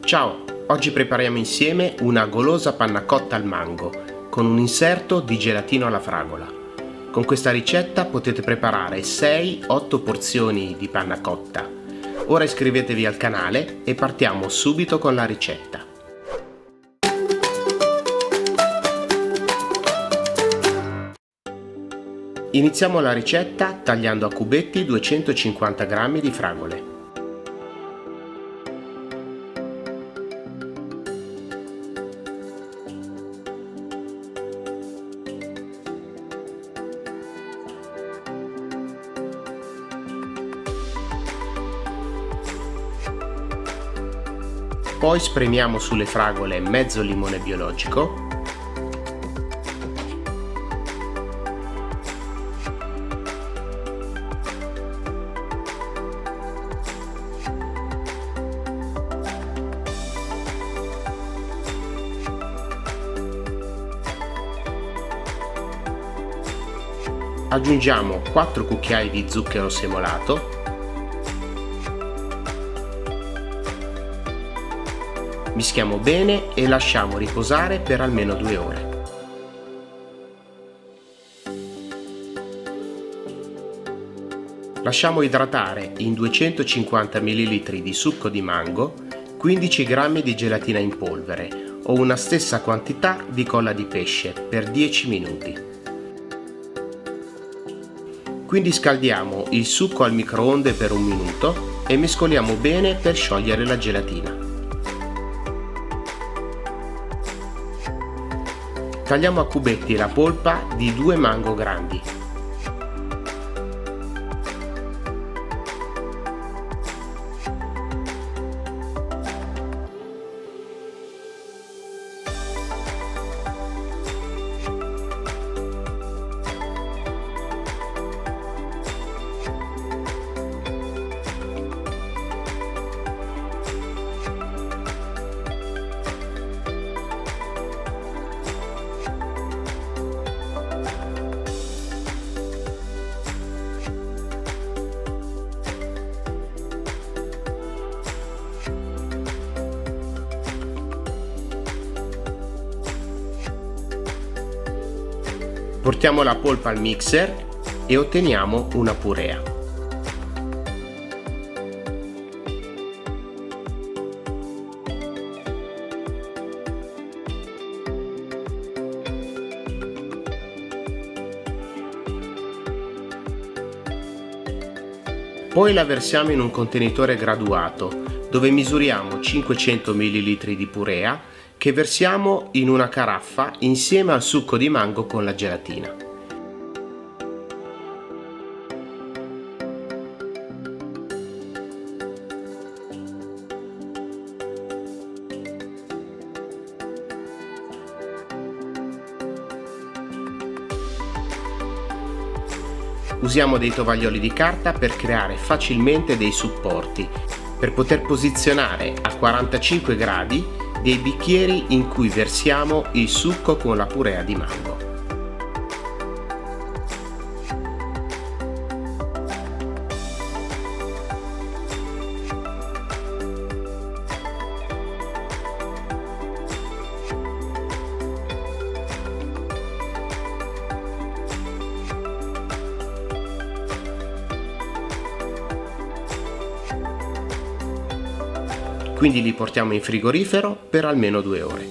Ciao, oggi prepariamo insieme una golosa panna cotta al mango con un inserto di gelatino alla fragola. Con questa ricetta potete preparare 6-8 porzioni di panna cotta. Ora iscrivetevi al canale e partiamo subito con la ricetta. Iniziamo la ricetta tagliando a cubetti 250 g di fragole. Poi spremiamo sulle fragole mezzo limone biologico . Aggiungiamo 4 cucchiai di zucchero semolato . Mischiamo bene e lasciamo riposare per almeno 2 ore. Lasciamo idratare in 250 ml di succo di mango 15 g di gelatina in polvere o una stessa quantità di colla di pesce per 10 minuti. Quindi scaldiamo il succo al microonde per 1 minuto e mescoliamo bene per sciogliere la gelatina. Tagliamo a cubetti la polpa di 2 mango grandi. Portiamo la polpa al mixer e otteniamo una purea. Poi la versiamo in un contenitore graduato dove misuriamo 500 ml di purea che versiamo in una caraffa insieme al succo di mango con la gelatina. Usiamo dei tovaglioli di carta per creare facilmente dei supporti, per poter posizionare a 45 gradi dei bicchieri in cui versiamo il succo con la purea di mango. Quindi li portiamo in frigorifero per almeno 2 ore.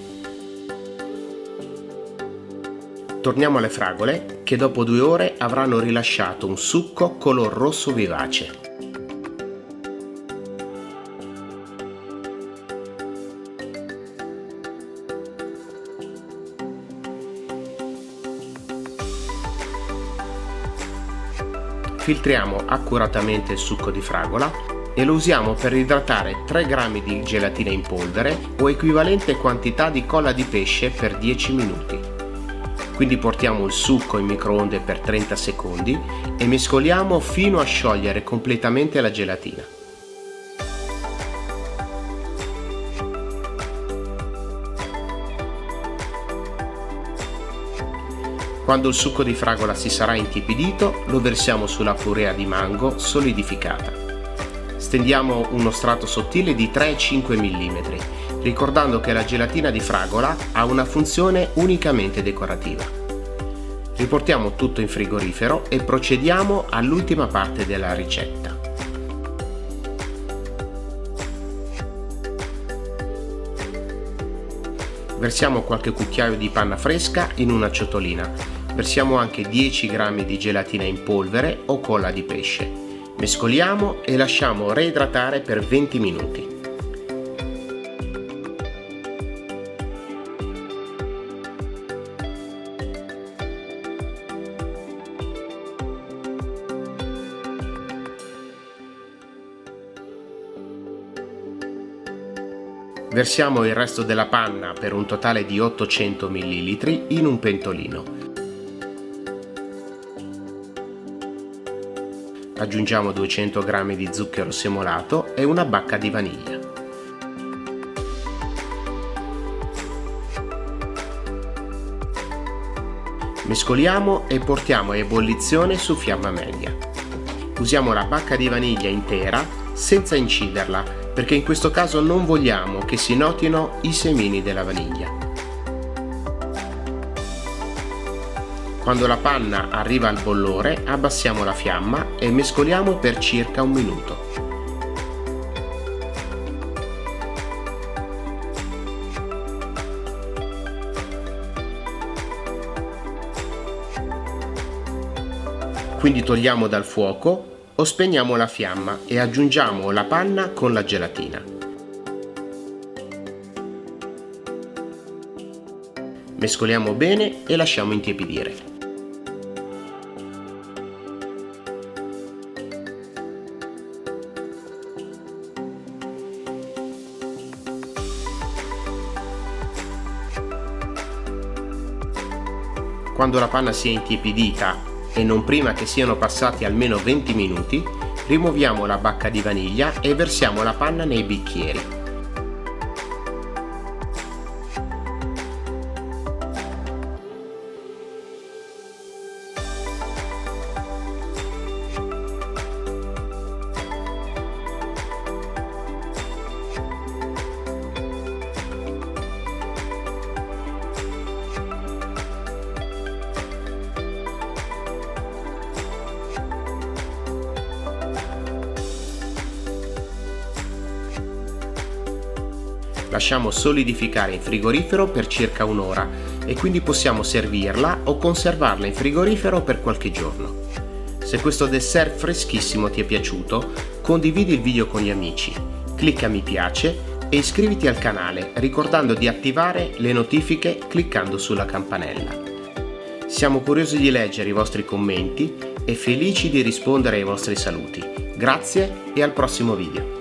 Torniamo alle fragole che dopo 2 ore avranno rilasciato un succo color rosso vivace. Filtriamo accuratamente il succo di fragola e lo usiamo per idratare 3 g di gelatina in polvere o equivalente quantità di colla di pesce per 10 minuti. Quindi portiamo il succo in microonde per 30 secondi e mescoliamo fino a sciogliere completamente la gelatina. Quando il succo di fragola si sarà intiepidito, lo versiamo sulla purea di mango solidificata. Stendiamo uno strato sottile di 3-5 mm ricordando che la gelatina di fragola ha una funzione unicamente decorativa. Riportiamo tutto in frigorifero e procediamo all'ultima parte della ricetta. Versiamo qualche cucchiaio di panna fresca in una ciotolina. Versiamo anche 10 g di gelatina in polvere o colla di pesce. Mescoliamo e lasciamo reidratare per 20 minuti. Versiamo il resto della panna per un totale di 800 ml in un pentolino. Aggiungiamo 200 g di zucchero semolato e una bacca di vaniglia. Mescoliamo e portiamo a ebollizione su fiamma media. Usiamo la bacca di vaniglia intera senza inciderla, perché in questo caso non vogliamo che si notino i semini della vaniglia. Quando la panna arriva al bollore, abbassiamo la fiamma e mescoliamo per circa un minuto. Quindi togliamo dal fuoco o spegniamo la fiamma e aggiungiamo la panna con la gelatina. Mescoliamo bene e lasciamo intiepidire. Quando la panna sia intiepidita e non prima che siano passati almeno 20 minuti, rimuoviamo la bacca di vaniglia e versiamo la panna nei bicchieri. Lasciamo solidificare in frigorifero per circa un'ora e quindi possiamo servirla o conservarla in frigorifero per qualche giorno. Se questo dessert freschissimo ti è piaciuto, condividi il video con gli amici, clicca mi piace e iscriviti al canale ricordando di attivare le notifiche cliccando sulla campanella. Siamo curiosi di leggere i vostri commenti e felici di rispondere ai vostri saluti. Grazie e al prossimo video.